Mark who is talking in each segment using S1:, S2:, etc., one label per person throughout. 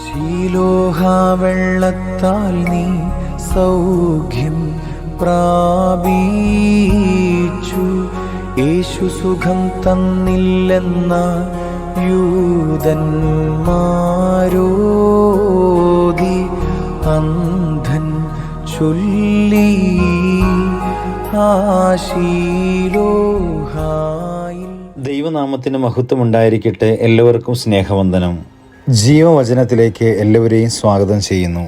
S1: ശീലോഹാവെള്ളത്താൽ നീ സൗഖ്യം പ്രാപിച്ചു. യേശു സുഖം തന്നില്ലെന്ന യൂതന്മാരോതി അന്ധൻ ചൊല്ലി ആശീലോഹായിൽ.
S2: ദൈവനാമത്തിന് മഹത്വം ഉണ്ടായിരിക്കട്ടെ. എല്ലാവർക്കും സ്നേഹവന്ദനം. ജീവവചനത്തിലേക്ക് എല്ലാവരെയും സ്വാഗതം ചെയ്യുന്നു.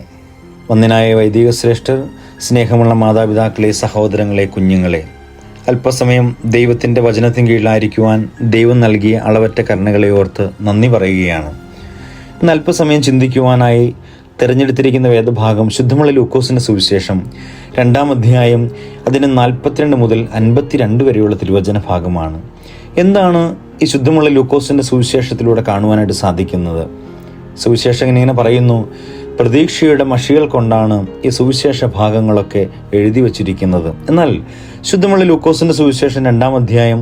S2: വന്ദനായ വൈദിക ശ്രേഷ്ഠർ, സ്നേഹമുള്ള മാതാപിതാക്കളെ, സഹോദരങ്ങളെ, കുഞ്ഞുങ്ങളെ, അല്പസമയം ദൈവത്തിൻ്റെ വചനത്തിന് കീഴിലായിരിക്കുവാൻ ദൈവം നൽകിയ അളവറ്റ കരുണകളെ ഓർത്ത് നന്ദി പറയുകയാണ്. ഇന്ന് അല്പസമയം ചിന്തിക്കുവാനായി തിരഞ്ഞെടുത്തിരിക്കുന്ന വേദഭാഗം ശുദ്ധമുള്ള ലൂക്കോസിൻ്റെ സുവിശേഷം 2-ാം അധ്യായം അതിന് 42 മുതൽ 52 വരെയുള്ള തിരുവചന ഭാഗമാണ്. എന്താണ് ഈ ശുദ്ധമുള്ള ലൂക്കോസിൻ്റെ സുവിശേഷത്തിലൂടെ കാണുവാനായിട്ട് സാധിക്കുന്നത്? സുവിശേഷകൻ ഇങ്ങനെ പറയുന്നു: പ്രതീക്ഷയുടെ മഷികൾ കൊണ്ടാണ് ഈ സുവിശേഷ ഭാഗങ്ങളൊക്കെ എഴുതി വച്ചിരിക്കുന്നത്. എന്നാൽ ശുദ്ധമുള്ള ലൂക്കോസിൻ്റെ സുവിശേഷം 2-ാം അധ്യായം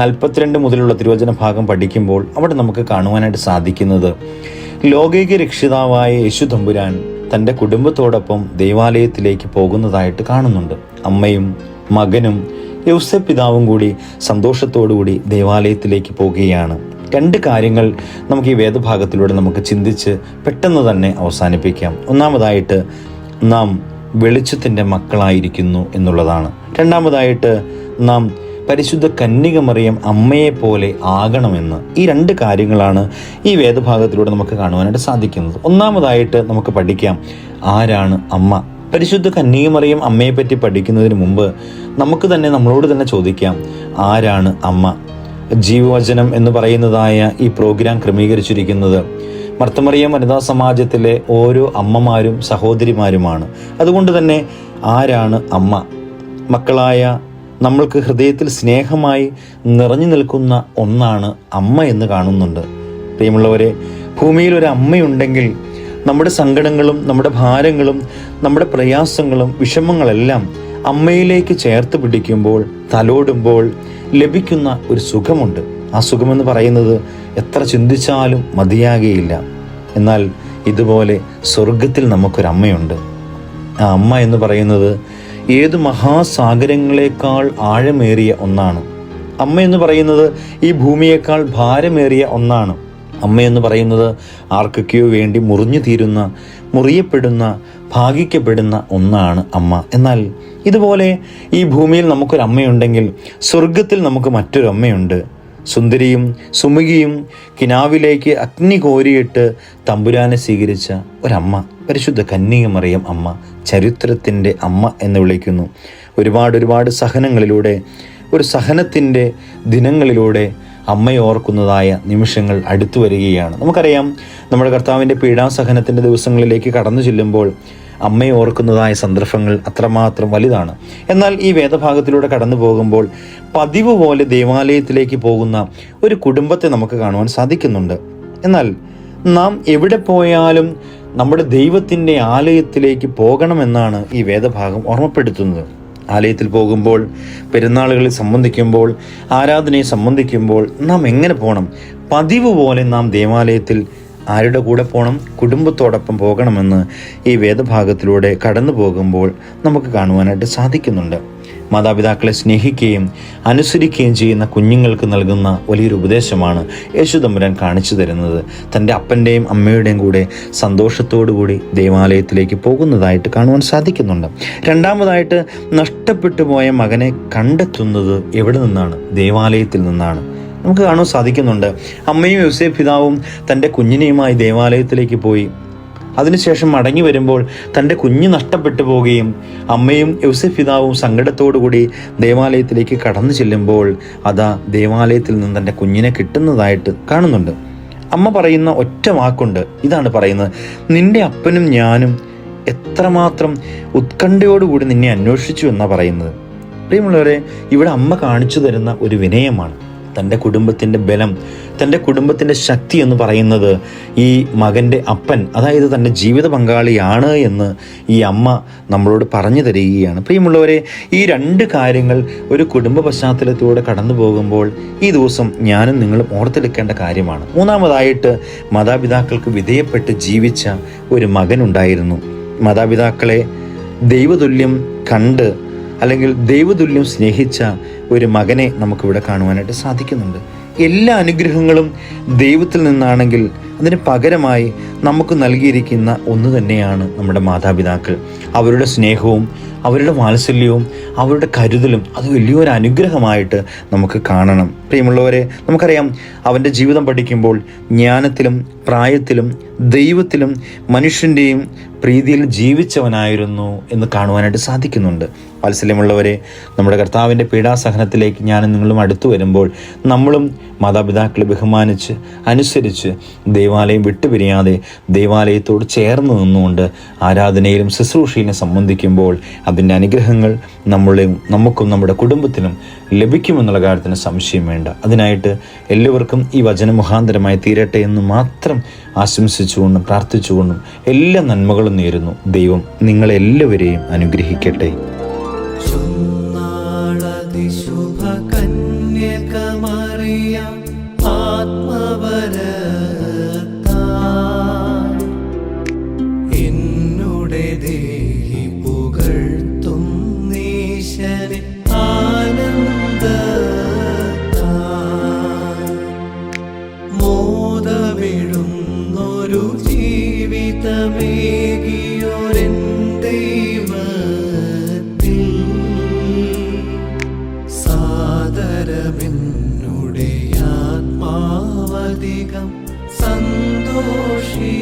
S2: 42 മുതലുള്ള തിരുവചന ഭാഗം പഠിക്കുമ്പോൾ അവിടെ നമുക്ക് കാണുവാനായിട്ട് സാധിക്കുന്നത്, ലോകൈക രക്ഷിതാവായ യേശു തമ്പുരാൻ തൻ്റെ കുടുംബത്തോടൊപ്പം ദൈവാലയത്തിലേക്ക് പോകുന്നതായിട്ട് കാണുന്നുണ്ട്. അമ്മയും മകനും യൗസേപ്പ് പിതാവും കൂടി സന്തോഷത്തോടുകൂടി ദൈവാലയത്തിലേക്ക് പോകുകയാണ്. 2 കാര്യങ്ങൾ നമുക്ക് ഈ വേദഭാഗത്തിലൂടെ നമുക്ക് ചിന്തിച്ച് പെട്ടെന്ന് തന്നെ അവസാനിപ്പിക്കാം. ഒന്നാമതായിട്ട്, നാം വെളിച്ചത്തിൻ്റെ മക്കളായിരിക്കുന്നു എന്നുള്ളതാണ്. രണ്ടാമതായിട്ട്, നാം പരിശുദ്ധ കന്യക മറിയം അമ്മയെപ്പോലെ ആകണമെന്ന്. ഈ 2 കാര്യങ്ങളാണ് ഈ വേദഭാഗത്തിലൂടെ നമുക്ക് കാണുവാനായിട്ട് സാധിക്കുന്നത്. ഒന്നാമതായിട്ട് നമുക്ക് പഠിക്കാം, ആരാണ് അമ്മ? പരിശുദ്ധ കന്യക മറിയം അമ്മയെപ്പറ്റി പഠിക്കുന്നതിന് മുമ്പ് നമുക്ക് തന്നെ നമ്മളോട് തന്നെ ചോദിക്കാം, ആരാണ് അമ്മ? ജീവവചനം എന്ന് പറയുന്നതായ ഈ പ്രോഗ്രാം ക്രമീകരിച്ചിരിക്കുന്നത് മർത്തമറിയം വനിതാ സമാജത്തിലെ ഓരോ അമ്മമാരും സഹോദരിമാരുമാണ്. അതുകൊണ്ട് തന്നെ ആരാണ് അമ്മ? മക്കളായ നമ്മൾക്ക് ഹൃദയത്തിൽ സ്നേഹമായി നിറഞ്ഞു നിൽക്കുന്ന ഒന്നാണ് അമ്മ എന്ന് കാണുന്നുണ്ട്. പ്രിയമുള്ളവരെ, ഭൂമിയിൽ ഒരു അമ്മയുണ്ടെങ്കിൽ നമ്മുടെ സങ്കടങ്ങളും നമ്മുടെ ഭാരങ്ങളും നമ്മുടെ പ്രയാസങ്ങളും വിഷമങ്ങളെല്ലാം അമ്മയിലേക്ക് ചേർത്ത് പിടിക്കുമ്പോൾ, തലോടുമ്പോൾ ലഭിക്കുന്ന ഒരു സുഖമുണ്ട്. ആ സുഖമെന്ന് പറയുന്നത് എത്ര ചിന്തിച്ചാലും മതിയാകുകയില്ല. എന്നാൽ ഇതുപോലെ സ്വർഗത്തിൽ നമുക്കൊരമ്മയുണ്ട്. ആ അമ്മ എന്ന് പറയുന്നത് ഏത് മഹാസാഗരങ്ങളെക്കാൾ ആഴമേറിയ ഒന്നാണ്. അമ്മ എന്ന് പറയുന്നത് ഈ ഭൂമിയേക്കാൾ ഭാരമേറിയ ഒന്നാണ്. അമ്മയെന്ന് പറയുന്നത് ആർക്കൊക്കെയോ വേണ്ടി മുറിഞ്ഞു തീരുന്ന, മുറിയപ്പെടുന്ന, ഭാഗിക്കപ്പെടുന്ന ഒന്നാണ് അമ്മ. എന്നാൽ ഇതുപോലെ ഈ ഭൂമിയിൽ നമുക്കൊരമ്മയുണ്ടെങ്കിൽ സ്വർഗത്തിൽ നമുക്ക് മറ്റൊരു അമ്മയുണ്ട്. സുന്ദരിയും സുമുഖിയും കിനാവിലേക്ക് അഗ്നി കോരിയിട്ട് തമ്പുരാനെ സ്വീകരിച്ച ഒരമ്മ, പരിശുദ്ധ കന്യക മറിയം അമ്മ, ചരിത്രത്തിൻ്റെ അമ്മ എന്ന് വിളിക്കുന്നു. ഒരുപാട് സഹനങ്ങളിലൂടെ, ഒരു സഹനത്തിൻ്റെ ദിനങ്ങളിലൂടെ അമ്മയെ ഓർക്കുന്നതായ നിമിഷങ്ങൾ അടുത്തു വരികയാണ്. നമുക്കറിയാം, നമ്മുടെ കർത്താവിൻ്റെ പീഡാസഹനത്തിൻ്റെ ദിവസങ്ങളിലേക്ക് കടന്നു ചെല്ലുമ്പോൾ അമ്മയെ ഓർക്കുന്നതായ സന്ദർഭങ്ങൾ അത്രമാത്രം വലുതാണ്. എന്നാൽ ഈ വേദഭാഗത്തിലൂടെ കടന്നു പോകുമ്പോൾ പതിവ് പോലെ ദേവാലയത്തിലേക്ക് പോകുന്ന ഒരു കുടുംബത്തെ നമുക്ക് കാണുവാൻ സാധിക്കുന്നുണ്ട്. എന്നാൽ നാം എവിടെ പോയാലും നമ്മുടെ ദൈവത്തിൻ്റെ ആലയത്തിലേക്ക് പോകണമെന്നാണ് ഈ വേദഭാഗം ഓർമ്മപ്പെടുത്തുന്നത്. ആലയത്തിൽ പോകുമ്പോൾ, പെരുന്നാളുകളിൽ സംബന്ധിക്കുമ്പോൾ, ആരാധനയെ സംബന്ധിക്കുമ്പോൾ നാം എങ്ങനെ പോകണം? പതിവ് പോലെ നാം ദേവാലയത്തിൽ ആരുടെ കൂടെ പോകണം? കുടുംബത്തോടൊപ്പം പോകണമെന്ന് ഈ വേദഭാഗത്തിലൂടെ കടന്നു പോകുമ്പോൾ നമുക്ക് കാണുവാനായിട്ട് സാധിക്കുന്നുണ്ട്. മാതാപിതാക്കളെ സ്നേഹിക്കുകയും അനുസരിക്കുകയും ചെയ്യുന്ന കുഞ്ഞുങ്ങൾക്ക് നൽകുന്ന വലിയൊരു ഉപദേശമാണ് യേശു തമ്പുരാൻ കാണിച്ചു തരുന്നത്. തൻ്റെ അപ്പൻ്റെയും അമ്മയുടെയും കൂടെ സന്തോഷത്തോടുകൂടി ദേവാലയത്തിലേക്ക് പോകുന്നതായിട്ട് കാണുവാൻ സാധിക്കുന്നുണ്ട്. രണ്ടാമതായിട്ട്, നഷ്ടപ്പെട്ടു പോയ മകനെ കണ്ടെത്തുന്നത് എവിടെ നിന്നാണ്? ദേവാലയത്തിൽ നിന്നാണ്. നമുക്ക് കാണാൻ സാധിക്കുന്നുണ്ട്, അമ്മയും യൗസേപ്പ് പിതാവും തൻ്റെ കുഞ്ഞിനെയുമായി ദേവാലയത്തിലേക്ക് പോയി. അതിനുശേഷം മടങ്ങി വരുമ്പോൾ തൻ്റെ കുഞ്ഞ് നഷ്ടപ്പെട്ടു പോവുകയും അമ്മയും യൗസേപ്പ് പിതാവും സങ്കടത്തോടുകൂടി ദേവാലയത്തിലേക്ക് കടന്നു ചെല്ലുമ്പോൾ അതാ ദേവാലയത്തിൽ നിന്ന് തൻ്റെ കുഞ്ഞിനെ കിട്ടുന്നതായിട്ട് കാണുന്നുണ്ട്. അമ്മ പറയുന്ന ഒറ്റ വാക്കുണ്ട്, ഇതാണ് പറയുന്നത്: നിന്റെ അപ്പനും ഞാനും എത്രമാത്രം ഉത്കണ്ഠയോടുകൂടി നിന്നെ അന്വേഷിച്ചു എന്നാണ് പറയുന്നത്. പ്രിയമുള്ളവരെ, ഇവിടെ അമ്മ കാണിച്ചു തരുന്ന ഒരു വിനയമാണ്. തൻ്റെ കുടുംബത്തിൻ്റെ ബലം, തൻ്റെ കുടുംബത്തിൻ്റെ ശക്തി എന്ന് പറയുന്നത് ഈ മകൻ്റെ അപ്പൻ, അതായത് തൻ്റെ ജീവിത പങ്കാളിയാണ് എന്ന് ഈ അമ്മ നമ്മളോട് പറഞ്ഞു തരികയാണ്. പ്രിയമുള്ളവരെ, ഈ രണ്ട് കാര്യങ്ങൾ ഒരു കുടുംബ പശ്ചാത്തലത്തിലൂടെ കടന്നു പോകുമ്പോൾ ഈ ദിവസം ഞാനും നിങ്ങളും ഓർത്തെടുക്കേണ്ട കാര്യമാണ്. മൂന്നാമതായിട്ട്, മാതാപിതാക്കൾക്ക് വിധേയപ്പെട്ട് ജീവിച്ച ഒരു മകനുണ്ടായിരുന്നു. മാതാപിതാക്കളെ ദൈവതുല്യം കണ്ട് അല്ലെങ്കിൽ ദൈവതുല്യം സ്നേഹിച്ച ഒരു മകനെ നമുക്കിവിടെ കാണുവാനായിട്ട് സാധിക്കുന്നുണ്ട്. എല്ലാ അനുഗ്രഹങ്ങളും ദൈവത്തിൽ നിന്നാണെങ്കിൽ അതിന് പകരമായി നമുക്ക് നൽകിയിരിക്കുന്ന ഒന്ന് തന്നെയാണ് നമ്മുടെ മാതാപിതാക്കൾ. അവരുടെ സ്നേഹവും അവരുടെ വാത്സല്യവും അവരുടെ കരുതലും അത് വലിയൊരു അനുഗ്രഹമായിട്ട് നമുക്ക് കാണണം. പ്രിയമുള്ളവരെ, നമുക്കറിയാം അവൻ്റെ ജീവിതം പഠിക്കുമ്പോൾ ജ്ഞാനത്തിലും പ്രായത്തിലും ദൈവത്തിലും മനുഷ്യൻ്റെയും പ്രീതിയിൽ ജീവിച്ചവനായിരുന്നു എന്ന് കാണുവാനായിട്ട് സാധിക്കുന്നുണ്ട്. വാത്സല്യമുള്ളവരെ, നമ്മുടെ കർത്താവിൻ്റെ പീഡാസഹനത്തിലേക്ക് ഞാനും നിങ്ങളും അടുത്തു വരുമ്പോൾ നമ്മളും മാതാപിതാക്കളെ ബഹുമാനിച്ച് അനുസരിച്ച് ദൈവാലയം വിട്ടുപിരിയാതെ ദൈവാലയത്തോട് ചേർന്ന് നിന്നുകൊണ്ട് ആരാധനയിലും ശുശ്രൂഷയിലും സംബന്ധിക്കുമ്പോൾ അതിൻ്റെ അനുഗ്രഹങ്ങൾ നമുക്കും നമ്മുടെ കുടുംബത്തിനും ലഭിക്കുമെന്നുള്ള കാര്യത്തിന് സംശയം വേണ്ട. അതിനായിട്ട് എല്ലാവർക്കും ഈ വചന മുഖാന്തരമായി തീരട്ടെ എന്ന് മാത്രം ആശംസിച്ചുകൊണ്ടും പ്രാർത്ഥിച്ചുകൊണ്ടും എല്ലാ നന്മകളും നേരുന്നു. ദൈവം നിങ്ങളെല്ലാവരെയും അനുഗ്രഹിക്കട്ടെ.
S1: മോദമിഴുന്നൊരു ജീവിതമേകിയൊരെൻ ദൈവത്തിൽ സാദരമെന്നുടെ ആത്മാവധികം സന്തോഷി